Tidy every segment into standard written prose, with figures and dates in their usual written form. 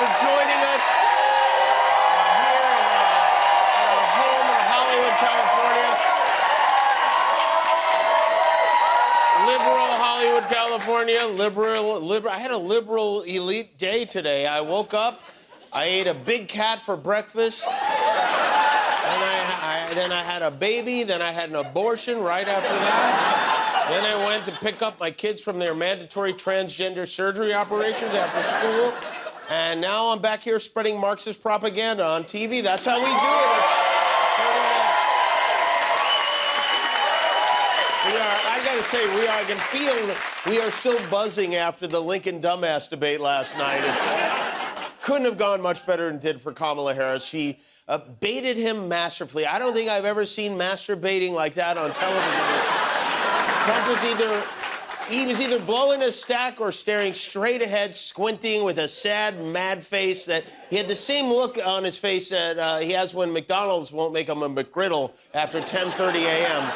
for joining us here at our home in Hollywood, California. Liberal. I had a liberal elite day today. I woke up, I ate a big cat for breakfast, then I had a baby, then I had an abortion right after that. Then I went to pick up my kids from their mandatory transgender surgery operations after school. And now I'm back here spreading Marxist propaganda on TV. That's how we do it. I gotta say, I can feel we are still buzzing after the Lincoln dumbass debate last night. Couldn't have gone much better than it did for Kamala Harris. She baited him masterfully. I don't think I've ever seen masturbating like that on television. Trump was either blowing a stack or staring straight ahead, squinting with a sad, mad face. That he had the same look on his face that he has when McDonald's won't make him a McGriddle after 10:30 a.m.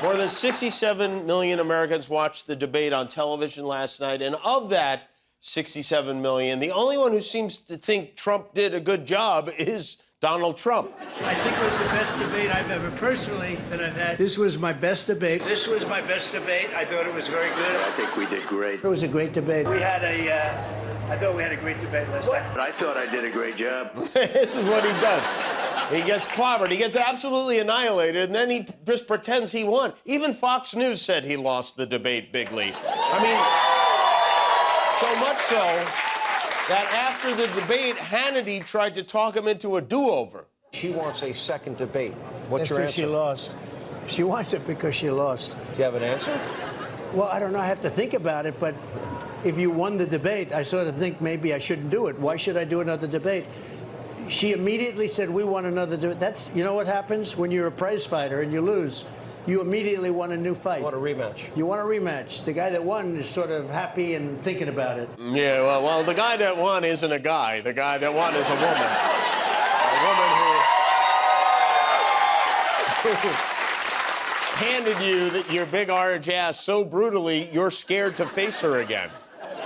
More than 67 million Americans watched the debate on television last night, and of that 67 million, the only one who seems to think Trump did a good job is Donald Trump. I think it was the best debate I've ever personally that I've had. This was my best debate. I thought it was very good. I think we did great. It was a great debate. I thought we had a great debate last night. I thought I did a great job. This is what he does. He gets clobbered. He gets absolutely annihilated, and then he just pretends he won. Even Fox News said he lost the debate bigly. I mean, so much so that after the debate, Hannity tried to talk him into a do-over. She wants a second debate. What's your Because answer? she lost. She wants it because she lost. Do you have an answer? Well, I don't know. I have to think about it, but if you won the debate, I sort of think maybe I shouldn't do it. Why should I do another debate? She immediately said, we want another debate. That's, you know what happens when you're a prize fighter and you lose? You immediately want a new fight. I want a rematch. You want a rematch. The guy that won is sort of happy and thinking about it. Yeah, well, the guy that won isn't a guy. The guy that won is a woman. A woman who handed you your big orange ass so brutally, you're scared to face her again.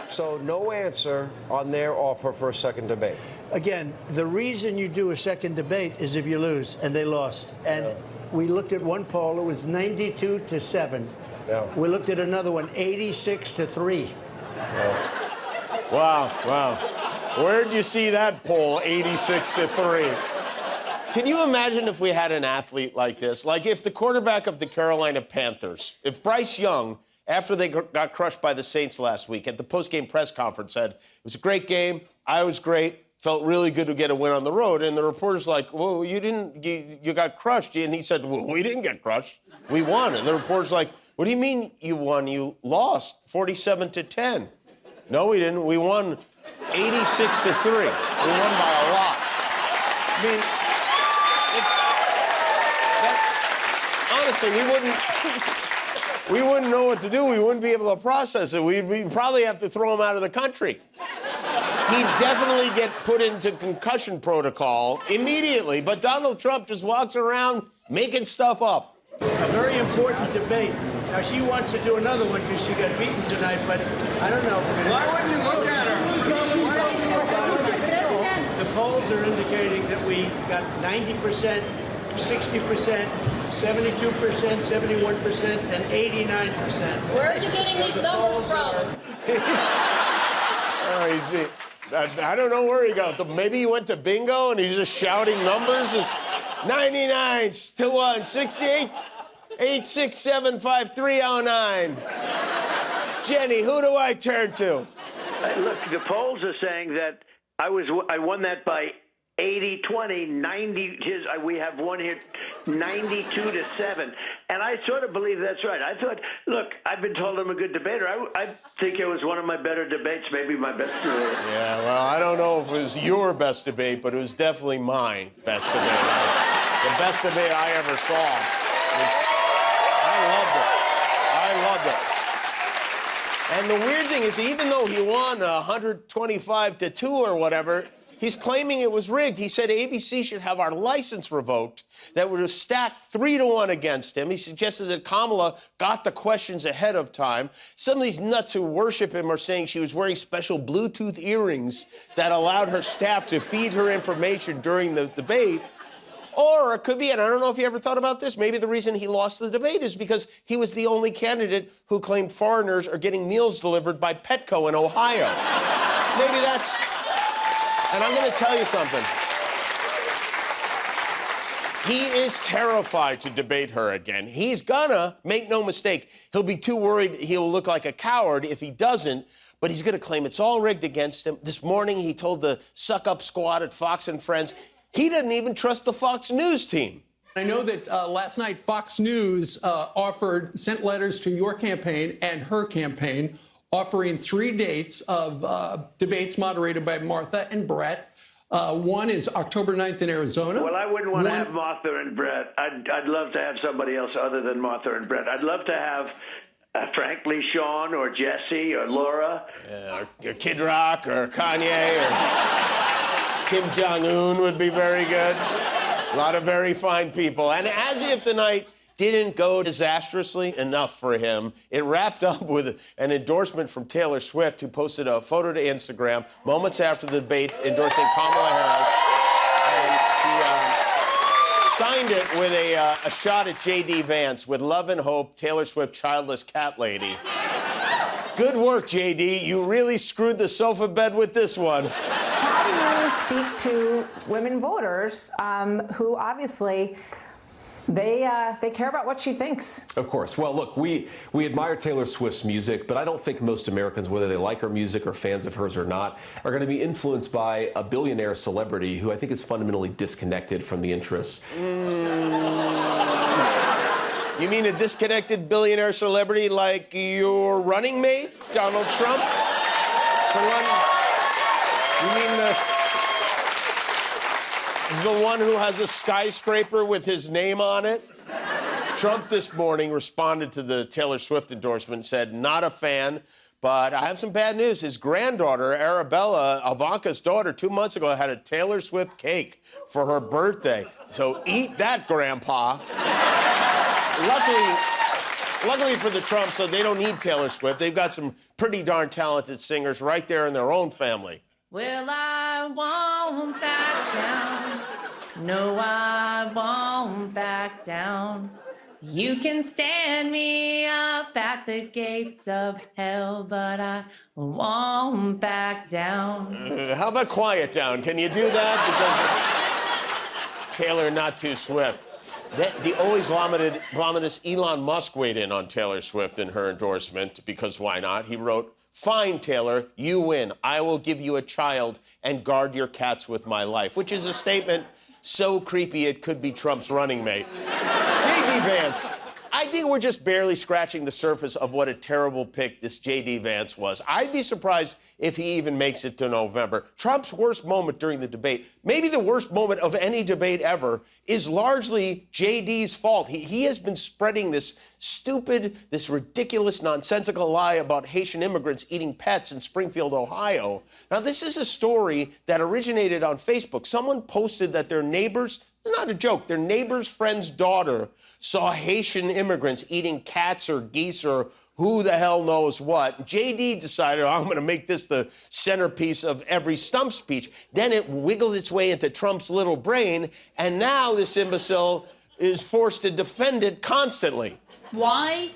So no answer on their offer for a second debate. Again, the reason you do a second debate is if you lose, and they lost. And we looked at one poll, it was 92-7. Yeah. We looked at another one, 86-3. Wow. Where'd you see that poll, 86-3? Can you imagine if we had an athlete like this? Like if the quarterback of the Carolina Panthers, if Bryce Young, after they got crushed by the Saints last week, at the post-game press conference said, it was a great game, I was great, felt really good to get a win on the road. And the reporter's like, well, you got crushed. And he said, well, we didn't get crushed. We won. And the reporter's like, what do you mean you won? You lost 47-10. No, we didn't. We won 86-3. We won by a lot. I mean, honestly, we wouldn't know what to do. We wouldn't be able to process it. We'd probably have to throw him out of the country. He'd definitely get put into concussion protocol immediately, but Donald Trump just walks around making stuff up. A very important debate. Now, she wants to do another one because she got beaten tonight, but I don't know. Why wouldn't you look at her? The polls are indicating that we got 90%, 60%, 72%, 71%, and 89%. Where are you getting these numbers from? I don't know where he got them. Maybe he went to bingo and he's just shouting numbers. It's 99 to 1, 68, 867 5309. Jenny, who do I turn to? Look, the polls are saying that I won that by 80-20, 90. We have one here, 92-7. And I sort of believe that's right. I thought, look, I've been told I'm a good debater. I think it was one of my better debates, maybe my best debate. Yeah, well, I don't know if it was your best debate, but it was definitely my best debate. The best debate I ever saw. I loved it. And the weird thing is, even though he won 125-2 or whatever, He's claiming it was rigged. He said ABC should have our license revoked, that would have stacked 3-1 against him. He suggested that Kamala got the questions ahead of time. Some of these nuts who worship him are saying she was wearing special Bluetooth earrings that allowed her staff to feed her information during the debate. Or it could be, and I don't know if you ever thought about this, maybe the reason he lost the debate is because he was the only candidate who claimed foreigners are getting meals delivered by Petco in Ohio. Maybe that's... And I'm going to tell you something. He is terrified to debate her again. He's gonna, make no mistake, he'll be too worried he'll look like a coward if he doesn't, but he's going to claim it's all rigged against him. This morning, he told the suck-up squad at Fox and Friends he doesn't even trust the Fox News team. I know that last night Fox News sent letters to your campaign and her campaign offering 3 dates of debates moderated by Martha and Brett. One is October 9th in Arizona. Well, I wouldn't want to have Martha and Brett. I'd love to have somebody else other than Martha and Brett. I'd love to have, frankly, Sean or Jesse or Laura. Or Kid Rock or Kanye or Kim Jong-un would be very good. A lot of very fine people. And as if the night didn't go disastrously enough for him, it wrapped up with an endorsement from Taylor Swift, who posted a photo to Instagram moments after the debate endorsing Kamala Harris. And she signed it with a shot at J.D. Vance with "Love and Hope, Taylor Swift, Childless Cat Lady." Good work, J.D. You really screwed the sofa bed with this one. How do you speak to women voters who obviously... They care about what she thinks. Of course. Well, look, we admire Taylor Swift's music, but I don't think most Americans, whether they like her music or fans of hers or not, are going to be influenced by a billionaire celebrity who I think is fundamentally disconnected from the interests. You mean a disconnected billionaire celebrity like your running mate, Donald Trump? You mean the one who has a skyscraper with his name on it? Trump this morning responded to the Taylor Swift endorsement and said, not a fan, but I have some bad news. His granddaughter, Arabella, Ivanka's daughter, 2 months ago had a Taylor Swift cake for her birthday. So eat that, Grandpa. Luckily for the Trumps, so they don't need Taylor Swift. They've got some pretty darn talented singers right there in their own family. Well, I won't back down. No, I won't back down. You can stand me up at the gates of hell, but I won't back down. How about Quiet Down? Can you do that? Because it's Taylor, not too Swift. The always vomitous Elon Musk weighed in on Taylor Swift in her endorsement, because why not? He wrote, "Fine, Taylor, you win. I will give you a child and guard your cats with my life," which is a statement so creepy it could be Trump's running mate. J.D. Vance, I think we're just barely scratching the surface of what a terrible pick this J.D. Vance was. I'd be surprised if he even makes it to November. Trump's worst moment during the debate, maybe the worst moment of any debate ever, is largely J.D.'s fault. He has been spreading this stupid, this ridiculous, nonsensical lie about Haitian immigrants eating pets in Springfield, Ohio. Now, this is a story that originated on Facebook. Someone posted that their neighbors, not a joke, their neighbor's friend's daughter saw Haitian immigrants eating cats or geese or who the hell knows what. J.D. decided, I'm going to make this the centerpiece of every stump speech. Then it wiggled its way into Trump's little brain, and now this imbecile is forced to defend it constantly. Why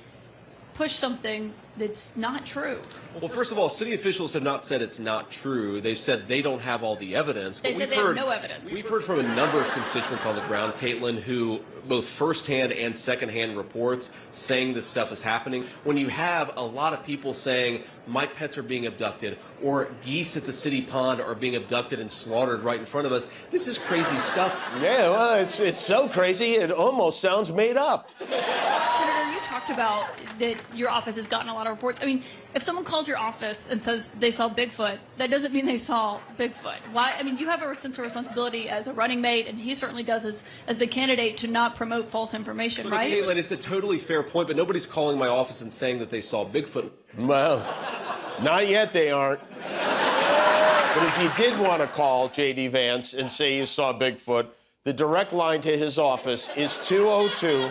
push something that's not true? Well, first of all, city officials have not said it's not true. They've said they don't have all the evidence. They said they have no evidence. We've heard from a number of constituents on the ground, Caitlin, who both firsthand and secondhand reports saying this stuff is happening. When you have a lot of people saying, my pets are being abducted, or geese at the city pond are being abducted and slaughtered right in front of us, this is crazy stuff. Yeah, well, it's so crazy, it almost sounds made up. Senator, you talked about that your office has gotten a lot of reports. I mean, if someone calls your office and says they saw Bigfoot, that doesn't mean they saw Bigfoot. Why? I mean, you have a sense of responsibility as a running mate, and he certainly does as the candidate to not promote false information, right? Caitlin, it's a totally fair point, but nobody's calling my office and saying that they saw Bigfoot. Well, not yet they aren't. But if you did want to call J.D. Vance and say you saw Bigfoot, the direct line to his office is 202-224-3353.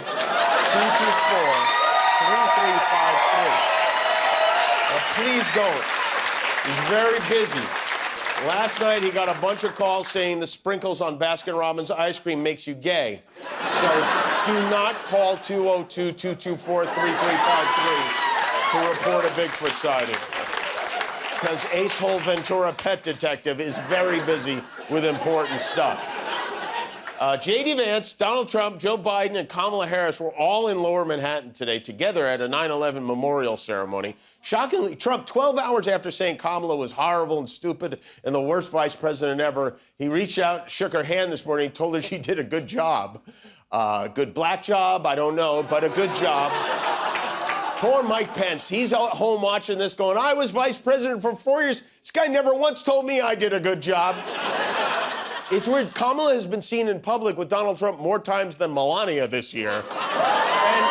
Please don't. He's very busy. Last night, he got a bunch of calls saying the sprinkles on Baskin-Robbins ice cream makes you gay. So do not call 202-224-3353 to report a Bigfoot sighting. Because Ace Hole Ventura Pet Detective is very busy with important stuff. J.D. Vance, Donald Trump, Joe Biden, and Kamala Harris were all in Lower Manhattan today together at a 9/11 memorial ceremony. Shockingly, Trump, 12 hours after saying Kamala was horrible and stupid and the worst vice president ever, he reached out, shook her hand this morning, told her she did a good job. Good black job, I don't know, but a good job. Poor Mike Pence. He's at home watching this going, I was vice president for 4 years. This guy never once told me I did a good job. It's weird. Kamala has been seen in public with Donald Trump more times than Melania this year. And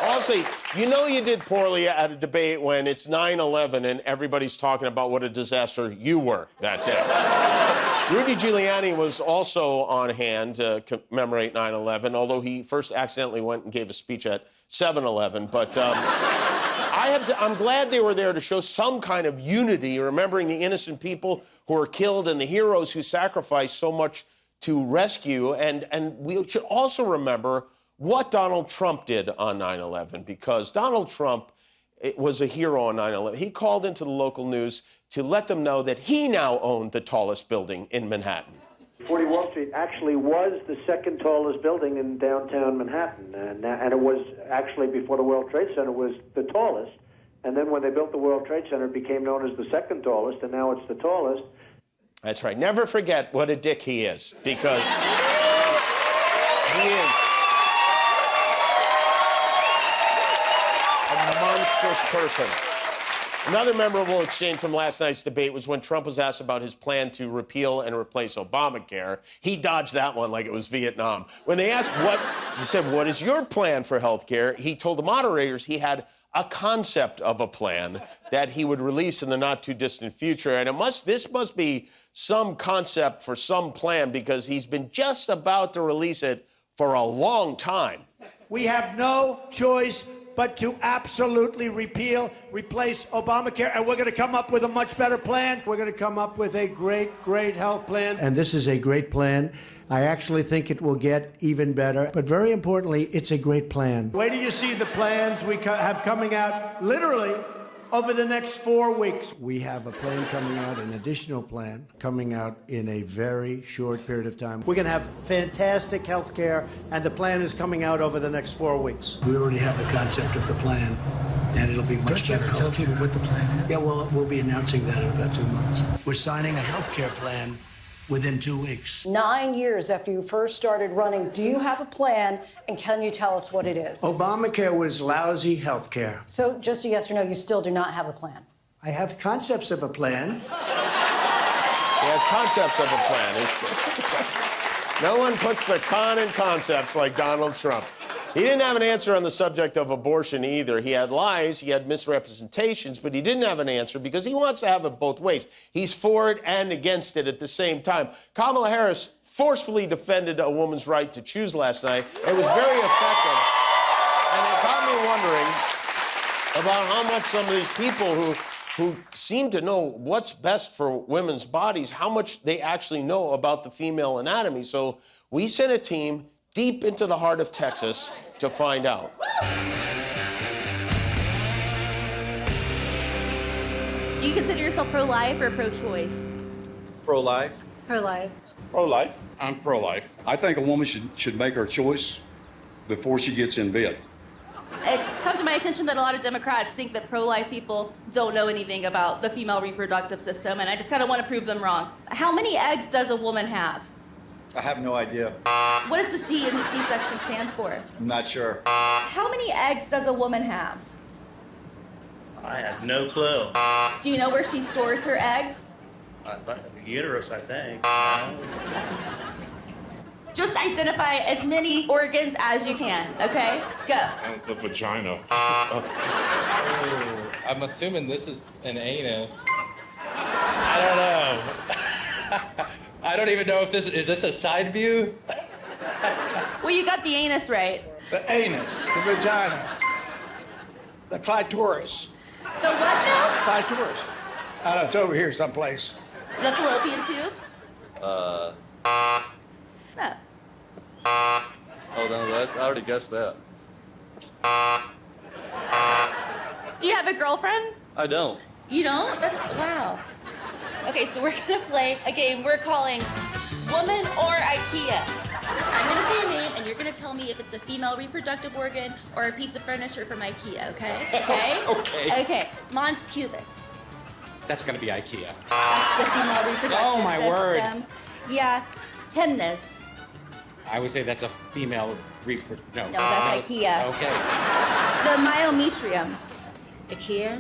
honestly, you know you did poorly at a debate when it's 9/11 and everybody's talking about what a disaster you were that day. Rudy Giuliani was also on hand to commemorate 9/11, although he first accidentally went and gave a speech at 7-Eleven. But I'm glad they were there to show some kind of unity, remembering the innocent people who were killed and the heroes who sacrificed so much to rescue. And we should also remember what Donald Trump did on 9/11, because Donald Trump was a hero on 9/11. He called into the local news to let them know that he now owned the tallest building in Manhattan. 40 Wall Street actually was the second tallest building in downtown Manhattan, and it was actually, before the World Trade Center, was the tallest. And then when they built the World Trade Center, it became known as the second tallest, and now it's the tallest. That's right. Never forget what a dick he is, because he is a monstrous person. Another memorable exchange from last night's debate was when Trump was asked about his plan to repeal and replace Obamacare. He dodged that one like it was Vietnam. When they asked he said, what is your plan for health care? He told the moderators he had a concept of a plan that he would release in the not-too-distant future. And this must be some concept for some plan, because he's been just about to release it for a long time. We have no choice but to absolutely replace Obamacare, and we're going to come up with a much better plan. We're going to come up with a great health plan. And this is a great plan. I actually think it will get even better. But very importantly, it's a great plan. Wait till you see the plans we have coming out literally over the next 4 weeks. We have a plan coming out, an additional plan coming out in a very short period of time. We're going to have fantastic health care, and the plan is coming out over the next 4 weeks. We already have the concept of the plan, and it'll be much better health care. What the plan is? Yeah, well, we'll be announcing that in about 2 months. We're signing a health care plan within 2 weeks. 9 years after you first started running, do you have a plan, and can you tell us what it is? Obamacare was lousy health care. So just a yes or no, you still do not have a plan? I have concepts of a plan. He has concepts of a plan. No one puts the con in concepts like Donald Trump. He didn't have an answer on the subject of abortion either. He had lies, he had misrepresentations, but he didn't have an answer because he wants to have it both ways. He's for it and against it at the same time. Kamala Harris forcefully defended a woman's right to choose last night. It was very effective. And it got me wondering about how much some of these people who seem to know what's best for women's bodies, how much they actually know about the female anatomy. So we sent a team deep into the heart of Texas to find out. Do you consider yourself pro-life or pro-choice? Pro-life. Pro-life. Pro-life. I'm pro-life. I think a woman should make her choice before she gets in bed. It's come to my attention that a lot of Democrats think that pro-life people don't know anything about the female reproductive system, and I just kind of want to prove them wrong. How many eggs does a woman have? I have no idea. What does the C in the C-section stand for? I'm not sure. How many eggs does a woman have? I have no clue. Do you know where she stores her eggs? Uterus, I think. That's me. Just identify as many organs as you can, okay? Go. The vagina. I'm assuming this is an anus. I don't know. don't even know if is this a side view? Well, you got the anus right. The anus, the vagina, the clitoris. The what now? Clitoris. I don't know, it's over here someplace. The fallopian tubes? No. Oh, no, I already guessed that. Do you have a girlfriend? I don't. You don't? That's wow. Okay, so we're gonna play a game we're calling Woman or IKEA. I'm gonna say a name, and you're gonna tell me if it's a female reproductive organ or a piece of furniture from IKEA. Okay? Okay. Okay. Okay. Mons pubis. That's gonna be IKEA. That's the female reproductive Oh, my word. system. Yeah. Hymnus. I would say that's a female No, No, that's IKEA. Okay. The myometrium. IKEA?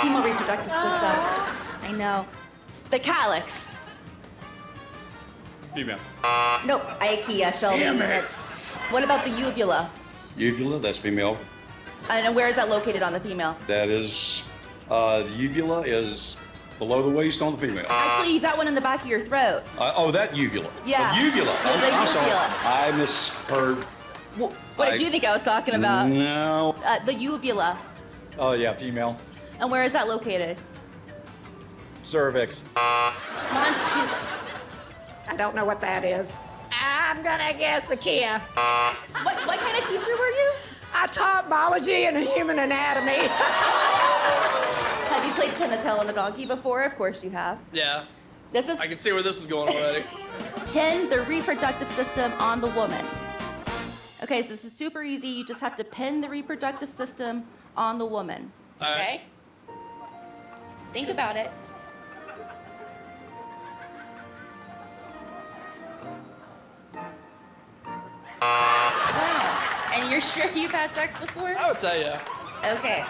Female reproductive system. I know. The calyx. Female. Nope, IKEA, Shelby. Damn it. What about the uvula? Uvula, that's female. And where is that located on the female? That is, the uvula is below the waist on the female. Actually, you got one in the back of your throat. Oh, that uvula. Yeah. The uvula. Yeah, the I'm sorry. uvula. I misheard. What did you think I was talking about? No. The uvula. Oh, yeah, female. And where is that located? Cervix. Mons pubis. I don't know what that is. I'm gonna guess IKEA. What kind of teacher were you? I taught biology and human anatomy. Have you played pin the tail on the donkey before? Of course you have. Yeah. This is I can see where this is going already. pin the reproductive system on the woman. Okay, so this is super easy. You just have to pin the reproductive system on the woman. Okay? Think about it. Wow. And you're sure you've had sex before? I would say yeah. Okay.